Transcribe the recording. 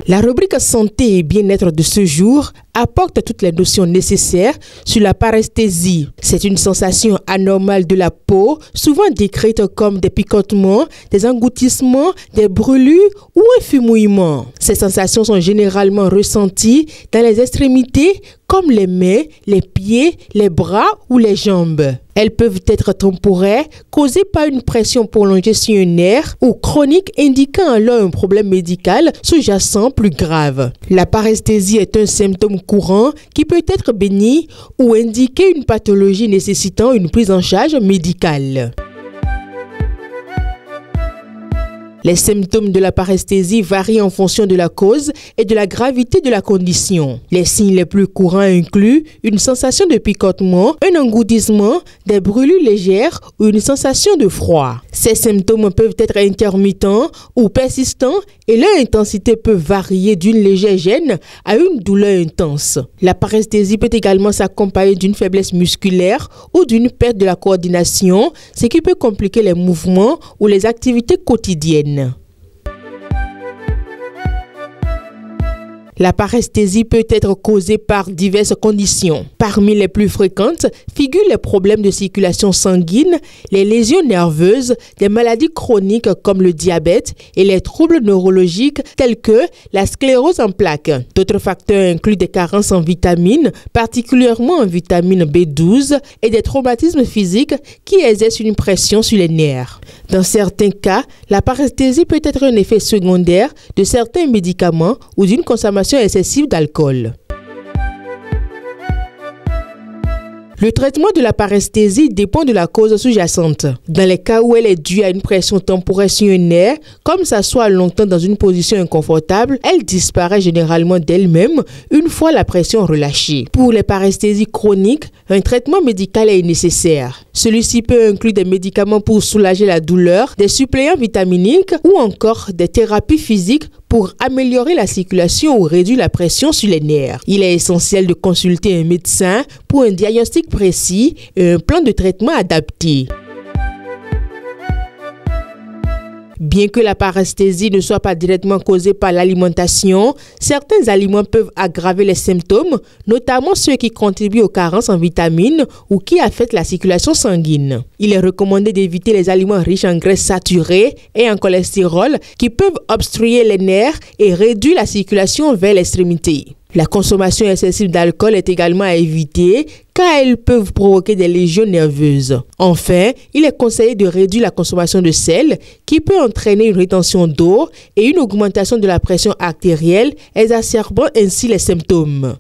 La rubrique santé et bien-être de ce jour apporte toutes les notions nécessaires sur la paresthésie. C'est une sensation anormale de la peau, souvent décrite comme des picotements, des engloutissements, des brûlures ou un fumouillement. Ces sensations sont généralement ressenties dans les extrémités comme les mains, les pieds, les bras ou les jambes. Elles peuvent être temporaires, causées par une pression prolongée sur un nerf ou chroniques, indiquant alors un problème médical sous-jacent plus grave. La paresthésie est un symptôme courant qui peut être bénin ou indiquer une pathologie nécessitant une prise en charge médicale. Les symptômes de la paresthésie varient en fonction de la cause et de la gravité de la condition. Les signes les plus courants incluent une sensation de picotement, un engourdissement, des brûlures légères ou une sensation de froid. Ces symptômes peuvent être intermittents ou persistants et leur intensité peut varier d'une légère gêne à une douleur intense. La paresthésie peut également s'accompagner d'une faiblesse musculaire ou d'une perte de la coordination, ce qui peut compliquer les mouvements ou les activités quotidiennes. La paresthésie peut être causée par diverses conditions. Parmi les plus fréquentes figurent les problèmes de circulation sanguine, les lésions nerveuses, des maladies chroniques comme le diabète et les troubles neurologiques tels que la sclérose en plaques. D'autres facteurs incluent des carences en vitamines, particulièrement en vitamine B12, et des traumatismes physiques qui exercent une pression sur les nerfs. Dans certains cas, la paresthésie peut être un effet secondaire de certains médicaments ou d'une consommation excessive d'alcool. Le traitement de la paresthésie dépend de la cause sous-jacente. Dans les cas où elle est due à une pression temporaire sur un nerf, comme s'asseoir longtemps dans une position inconfortable, elle disparaît généralement d'elle-même une fois la pression relâchée. Pour les paresthésies chroniques, un traitement médical est nécessaire. Celui-ci peut inclure des médicaments pour soulager la douleur, des suppléants vitaminiques ou encore des thérapies physiques pour améliorer la circulation ou réduire la pression sur les nerfs. Il est essentiel de consulter un médecin pour un diagnostic précis et un plan de traitement adapté. Bien que la paresthésie ne soit pas directement causée par l'alimentation, certains aliments peuvent aggraver les symptômes, notamment ceux qui contribuent aux carences en vitamines ou qui affectent la circulation sanguine. Il est recommandé d'éviter les aliments riches en graisses saturées et en cholestérol qui peuvent obstruer les nerfs et réduire la circulation vers l'extrémité. La consommation excessive d'alcool est également à éviter car elles peuvent provoquer des lésions nerveuses. Enfin, il est conseillé de réduire la consommation de sel qui peut entraîner une rétention d'eau et une augmentation de la pression artérielle, exacerbant ainsi les symptômes.